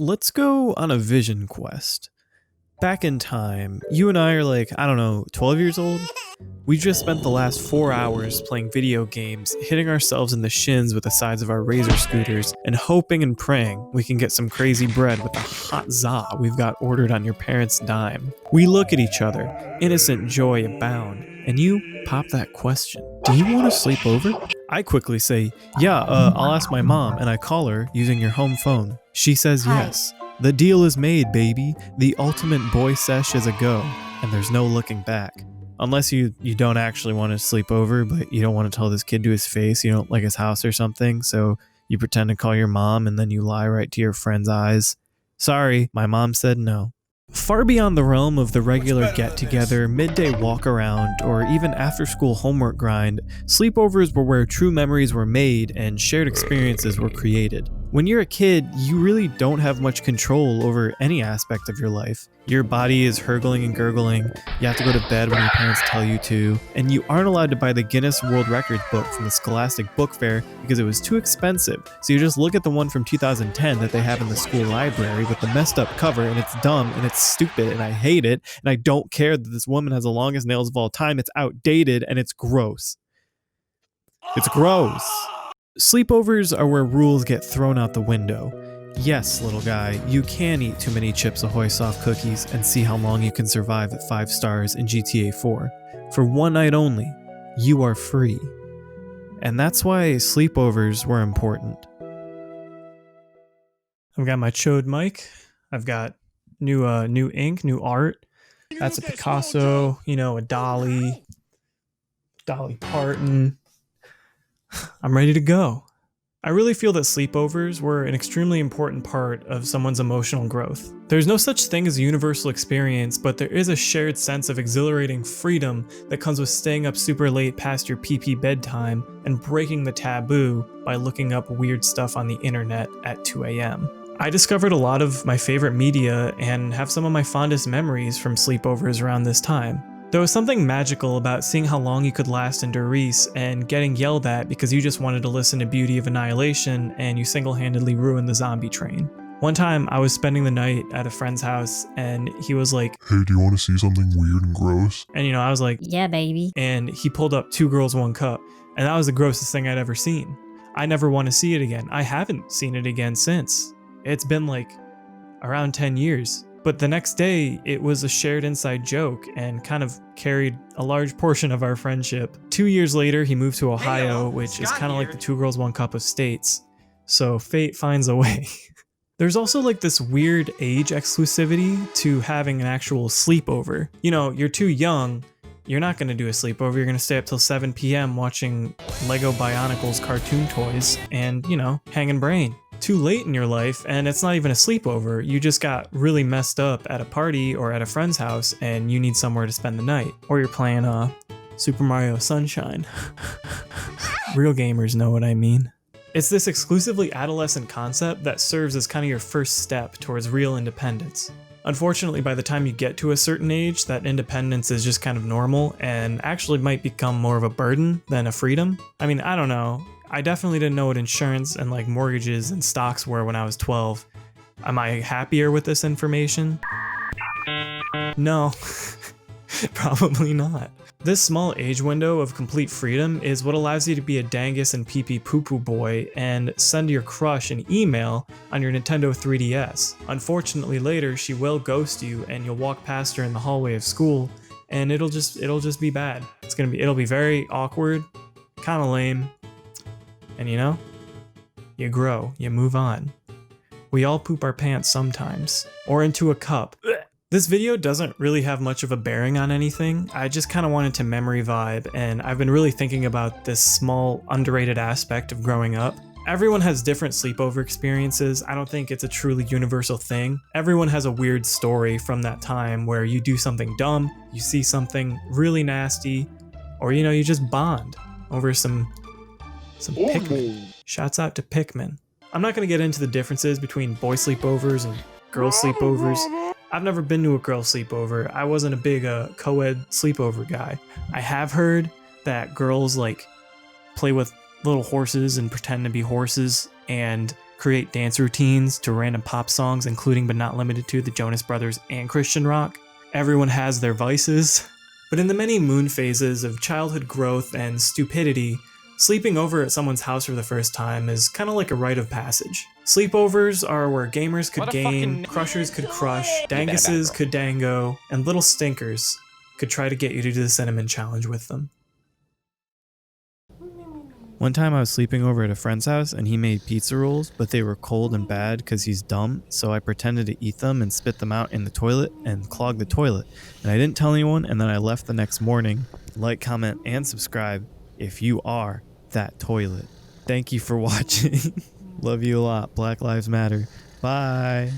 Let's go on a vision quest. Back in time, you and I are like, I don't know, 12 years old? We just spent the last 4 hours playing video games, hitting ourselves in the shins with the sides of our razor scooters, and hoping and praying we can get some crazy bread with the hot za we've got ordered on your parents' dime. We look at each other, innocent joy abound, and you pop that question. Do you want to sleep over? I quickly say, yeah, I'll ask my mom, and I call her using your home phone. She says yes. The deal is made, baby. The ultimate boy sesh is a go, and there's no looking back. Unless you don't actually want to sleep over, but you don't want to tell this kid to his face you don't like his house or something, so you pretend to call your mom and then you lie right to your friend's eyes. Sorry, my mom said no. Far beyond the realm of the regular get-together, midday walk-around, or even after-school homework grind, sleepovers were where true memories were made and shared experiences were created. When you're a kid, you really don't have much control over any aspect of your life. Your body is hurgling and gurgling, you have to go to bed when your parents tell you to, and you aren't allowed to buy the Guinness World Records book from the Scholastic Book Fair because it was too expensive, so you just look at the one from 2010 that they have in the school library with the messed up cover, and it's dumb, and it's stupid, and I hate it, and I don't care that this woman has the longest nails of all time. It's outdated, and it's gross. It's gross. Sleepovers are where rules get thrown out the window. Yes, little guy, you can eat too many Chips Ahoy soft cookies and see how long you can survive at 5 stars in GTA 4. For one night only, you are free. And that's why sleepovers were important. I've got my chode mic. I've got new ink, new art. That's a Picasso, a Dolly Parton. I'm ready to go. I really feel that sleepovers were an extremely important part of someone's emotional growth. There's no such thing as a universal experience, but there is a shared sense of exhilarating freedom that comes with staying up super late past your PP bedtime and breaking the taboo by looking up weird stuff on the internet at 2 a.m. I discovered a lot of my favorite media and have some of my fondest memories from sleepovers around this time. There was something magical about seeing how long you could last in Doris and getting yelled at because you just wanted to listen to Beauty of Annihilation and you single-handedly ruined the zombie train. One time I was spending the night at a friend's house and he was like, "Hey, do you want to see something weird and gross?" And I was like, "Yeah, baby." And he pulled up 2 Girls, 1 Cup, and that was the grossest thing I'd ever seen. I never want to see it again. I haven't seen it again since. It's been like around 10 years. But the next day, it was a shared inside joke and kind of carried a large portion of our friendship. 2 years later, he moved to Ohio, which is kind of like the 2 Girls, 1 Cup of states. So fate finds a way. There's also like this weird age exclusivity to having an actual sleepover. You're too young, you're not going to do a sleepover, you're going to stay up till 7 p.m. watching Lego Bionicles cartoon toys and, hanging brain. Too late in your life and it's not even a sleepover, you just got really messed up at a party or at a friend's house and you need somewhere to spend the night. Or you're playing Super Mario Sunshine. Real gamers know what I mean. It's this exclusively adolescent concept that serves as kind of your first step towards real independence. Unfortunately, by the time you get to a certain age, that independence is just kind of normal and actually might become more of a burden than a freedom. I don't know. I definitely didn't know what insurance and like mortgages and stocks were when I was 12. Am I happier with this information? No, probably not. This small age window of complete freedom is what allows you to be a dangus and pee-pee poo-poo boy and send your crush an email on your Nintendo 3DS. Unfortunately later, she will ghost you and you'll walk past her in the hallway of school and it'll just be bad. It'll be very awkward, kind of lame. And you grow, you move on. We all poop our pants sometimes, or into a cup. This video doesn't really have much of a bearing on anything. I just kind of wanted to memory vibe, and I've been really thinking about this small, underrated aspect of growing up. Everyone has different sleepover experiences. I don't think it's a truly universal thing. Everyone has a weird story from that time where you do something dumb, you see something really nasty, or you just bond over some Pikmin. Shouts out to Pikmin. I'm not going to get into the differences between boy sleepovers and girl sleepovers. I've never been to a girl sleepover. I wasn't a big co-ed sleepover guy. I have heard that girls play with little horses and pretend to be horses and create dance routines to random pop songs, including but not limited to the Jonas Brothers and Christian rock. Everyone has their vices. But in the many moon phases of childhood growth and stupidity, sleeping over at someone's house for the first time is kind of like a rite of passage. Sleepovers are where gamers could game, crushers could crush, danguses could dango, and little stinkers could try to get you to do the cinnamon challenge with them. One time I was sleeping over at a friend's house and he made pizza rolls, but they were cold and bad because he's dumb, so I pretended to eat them and spit them out in the toilet and clog the toilet. And I didn't tell anyone, and then I left the next morning. Like, comment, and subscribe if you are that toilet. Thank you for watching. Love you a lot. Black Lives Matter. Bye.